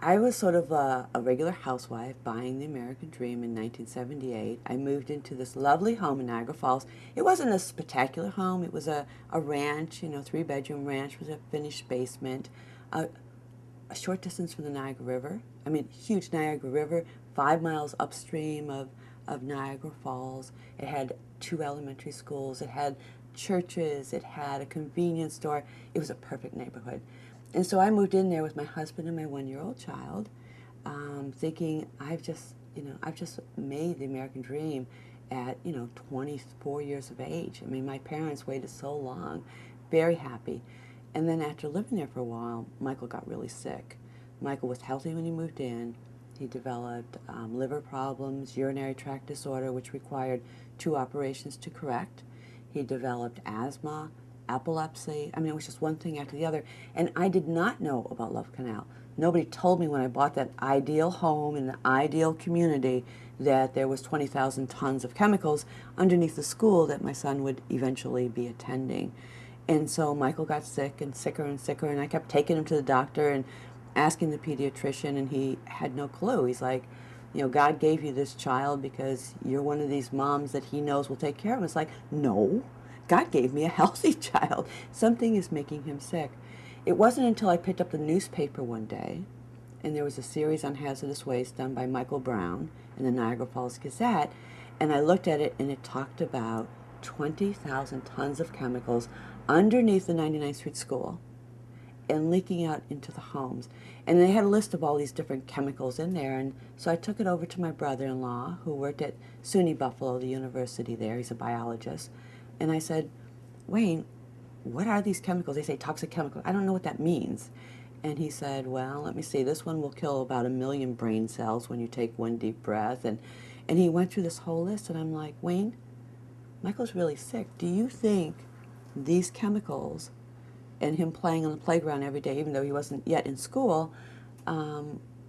I was sort of a regular housewife buying the American dream in 1978. I moved into this lovely home in Niagara Falls. It wasn't a spectacular home. It was a ranch, you know, three-bedroom ranch with a finished basement, a short distance from the Niagara River. I mean, huge Niagara River, 5 miles upstream of Niagara Falls. It had two elementary schools. It had churches. It had a convenience store. It was a perfect neighborhood. And so I moved in there with my husband and my one-year-old child, thinking I've just made the American dream at, 24 years of age. I mean, my parents waited so long, very happy. And then after living there for a while, Michael got really sick. Michael was healthy when he moved in. He developed liver problems, urinary tract disorder, which required 2 operations to correct. He developed asthma, epilepsy. I mean, it was just one thing after the other. And I did not know about Love Canal. Nobody told me when I bought that ideal home in the ideal community that there was 20,000 tons of chemicals underneath the school that my son would eventually be attending. And so Michael got sick and sicker, and I kept taking him to the doctor and asking the pediatrician, and he had no clue. He's like, God gave you this child because you're one of these moms that he knows will take care of him. It's like, no, God gave me a healthy child. Something is making him sick. It wasn't until I picked up the newspaper one day, and there was a series on hazardous waste done by Michael Brown in the Niagara Falls Gazette, and I looked at it, and it talked about 20,000 tons of chemicals underneath the 99th Street School and leaking out into the homes. And they had a list of all these different chemicals in there, and so I took it over to my brother-in-law, who worked at SUNY Buffalo, the university there. He's a biologist. And I said, Wayne, what are these chemicals? They say toxic chemicals. I don't know what that means. And he said, well, let me see. This one will kill about 1 million brain cells when you take one deep breath. And he went through this whole list, and I'm like, Wayne, Michael's really sick. Do you think these chemicals and him playing on the playground every day, even though he wasn't yet in school,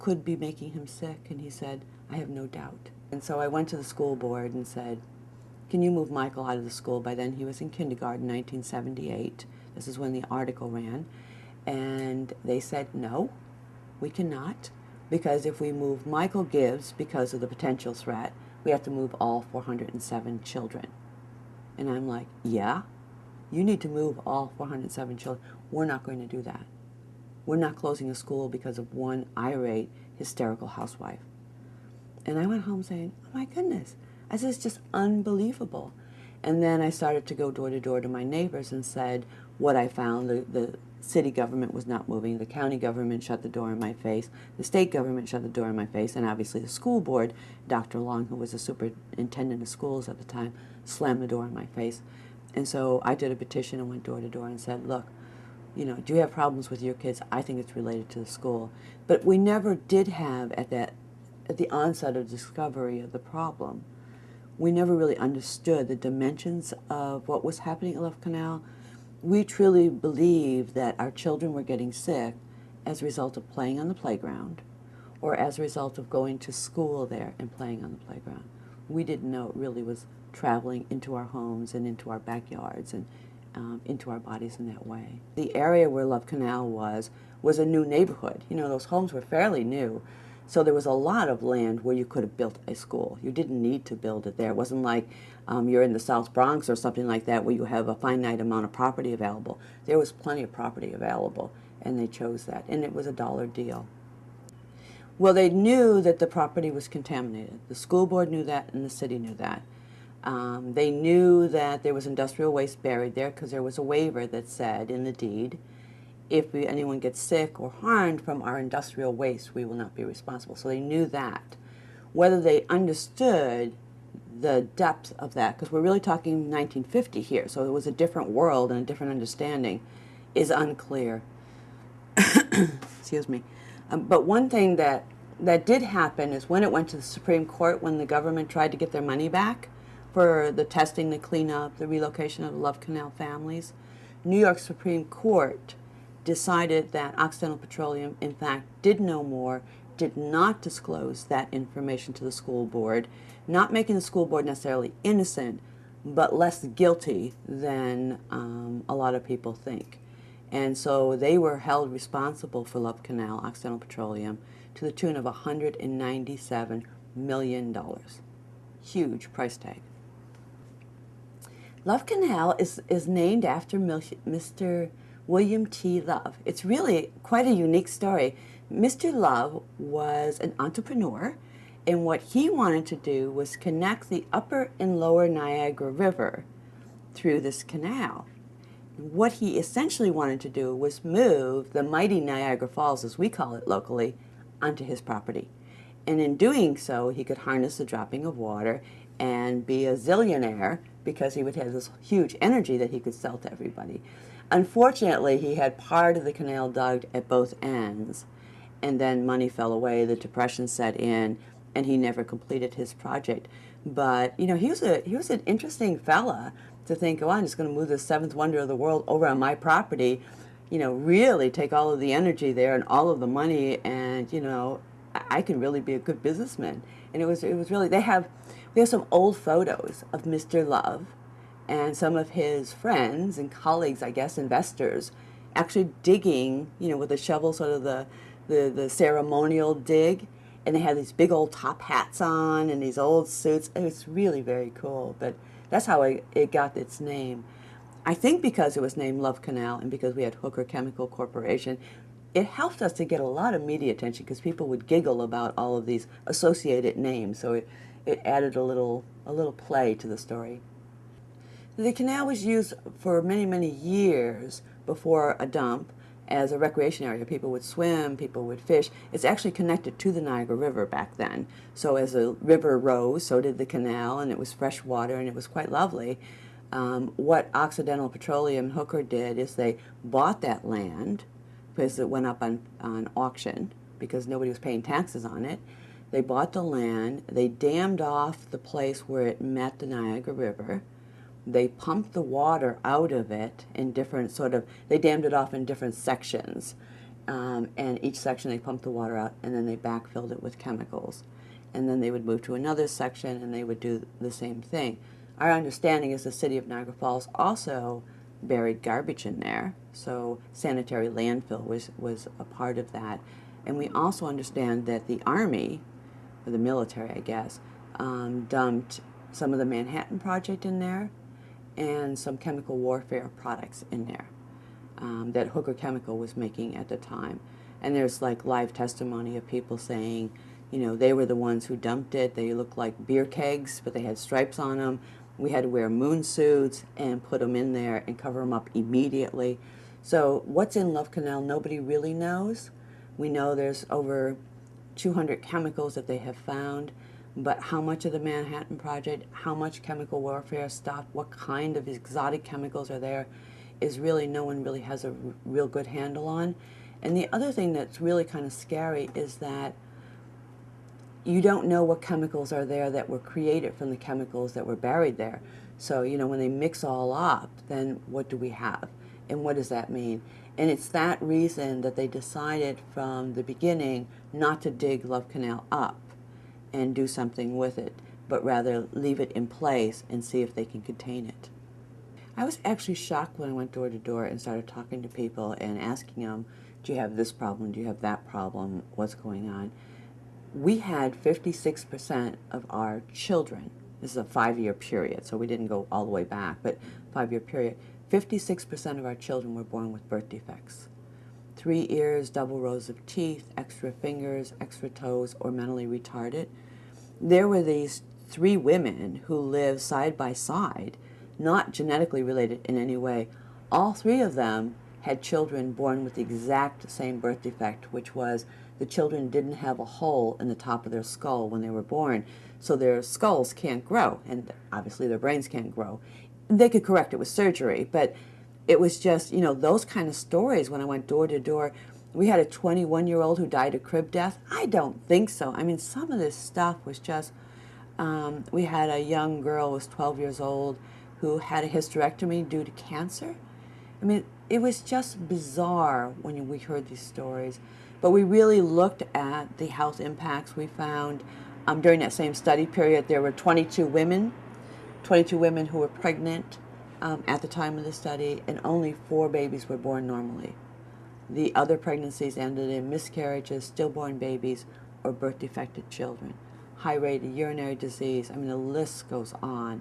could be making him sick? And he said, I have no doubt. And so I went to the school board and said, can you move Michael out of the school? By then he was in kindergarten, 1978. This is when the article ran. And they said, no, we cannot, because if we move Michael Gibbs because of the potential threat, we have to move all 407 children. And I'm like, yeah, you need to move all 407 children. We're not going to do that. We're not closing a school because of one irate, hysterical housewife. And I went home saying, oh my goodness. I said, it's just unbelievable. And then I started to go door to door to my neighbors and said what I found. The city government was not moving. The county government shut the door in my face. The state government shut the door in my face. And obviously the school board, Dr. Long, who was the superintendent of schools at the time, slammed the door in my face. And so I did a petition and went door to door and said, look, do you have problems with your kids? I think it's related to the school. But we never did have, at the onset of discovery of the problem, we never really understood the dimensions of what was happening at Love Canal. We truly believed that our children were getting sick as a result of playing on the playground or as a result of going to school there and playing on the playground. We didn't know it really was traveling into our homes and into our backyards and into our bodies in that way. The area where Love Canal was a new neighborhood. Those homes were fairly new. So there was a lot of land where you could have built a school. You didn't need to build it there. It wasn't like you're in the South Bronx or something like that where you have a finite amount of property available. There was plenty of property available, and they chose that. And it was a dollar deal. Well, they knew that the property was contaminated. The school board knew that, and the city knew that. They knew that there was industrial waste buried there because there was a waiver that said in the deed, if anyone gets sick or harmed from our industrial waste, we will not be responsible. So they knew that. Whether they understood the depth of that, because we're really talking 1950 here, so it was a different world and a different understanding, is unclear. Excuse me. But one thing that did happen is when it went to the Supreme Court, when the government tried to get their money back for the testing, the cleanup, the relocation of the Love Canal families, New York Supreme Court decided that Occidental Petroleum, in fact, did know more, did not disclose that information to the school board, not making the school board necessarily innocent, but less guilty than a lot of people think. And so they were held responsible for Love Canal, Occidental Petroleum, to the tune of $197 million. Huge price tag. Love Canal is named after Mr. William T. Love. It's really quite a unique story. Mr. Love was an entrepreneur, and what he wanted to do was connect the upper and lower Niagara River through this canal. What he essentially wanted to do was move the mighty Niagara Falls, as we call it locally, onto his property. And in doing so, he could harness the dropping of water and be a zillionaire because he would have this huge energy that he could sell to everybody. Unfortunately, he had part of the canal dug at both ends, and then money fell away, the Depression set in, and he never completed his project. But, you know, he was an interesting fella to think, oh, I'm just going to move the seventh wonder of the world over on my property, you know, really take all of the energy there and all of the money, and, you know, I can really be a good businessman. And it was really, we have some old photos of Mr. Love and some of his friends and colleagues, I guess, investors, actually digging, you know, with a shovel, sort of the ceremonial dig. And they had these big old top hats on and these old suits. It was really very cool. But that's how it got its name. I think because it was named Love Canal and because we had Hooker Chemical Corporation, it helped us to get a lot of media attention because people would giggle about all of these associated names. So it added a little play to the story. The canal was used for many, many years before a dump as a recreation area. People would swim, people would fish. It's actually connected to the Niagara River back then. So as the river rose, so did the canal, and it was fresh water, and it was quite lovely. What Occidental Petroleum and Hooker did is they bought that land because it went up on auction because nobody was paying taxes on it. They bought the land, they dammed off the place where it met the Niagara River. They pumped the water out of it in different they dammed it off in different sections. And each section they pumped the water out, and then they backfilled it with chemicals. And then they would move to another section and they would do the same thing. Our understanding is the city of Niagara Falls also buried garbage in there, so sanitary landfill was a part of that. And we also understand that the Army, or the military I guess, dumped some of the Manhattan Project in there and some chemical warfare products in there that Hooker Chemical was making at the time. And there's like live testimony of people saying, you know, they were the ones who dumped it. They looked like beer kegs, but they had stripes on them. We had to wear moon suits and put them in there and cover them up immediately. So what's in Love Canal, nobody really knows. We know there's over 200 chemicals that they have found, but how much of the Manhattan Project, how much chemical warfare stuff, what kind of exotic chemicals are there, is really no one really has a real good handle on. And the other thing that's really kind of scary is that you don't know what chemicals are there that were created from the chemicals that were buried there. So, you know, when they mix all up, then what do we have? And what does that mean? And it's that reason that they decided from the beginning not to dig Love Canal up and do something with it, but rather leave it in place and see if they can contain it. I was actually shocked when I went door to door and started talking to people and asking them, do you have this problem? Do you have that problem? What's going on? We had 56% of our children, this is a 5-year period, so we didn't go all the way back, but 5-year period, 56% of our children were born with birth defects. 3 ears, double rows of teeth, extra fingers, extra toes, or mentally retarded. There were these 3 women who lived side by side, not genetically related in any way. All 3 of them had children born with the exact same birth defect, which was the children didn't have a hole in the top of their skull when they were born, so their skulls can't grow, and obviously their brains can't grow. They could correct it with surgery, but it was just, you know, those kind of stories when I went door to door. We had a 21-year-old who died of crib death. I don't think so. I mean, some of this stuff was just, we had a young girl who was 12 years old who had a hysterectomy due to cancer. I mean, it was just bizarre when we heard these stories. But we really looked at the health impacts we found. During that same study period, there were 22 women who were pregnant at the time of the study, and only 4 babies were born normally. The other pregnancies ended in miscarriages, stillborn babies, or birth-defected children. High rate of urinary disease. I mean, the list goes on.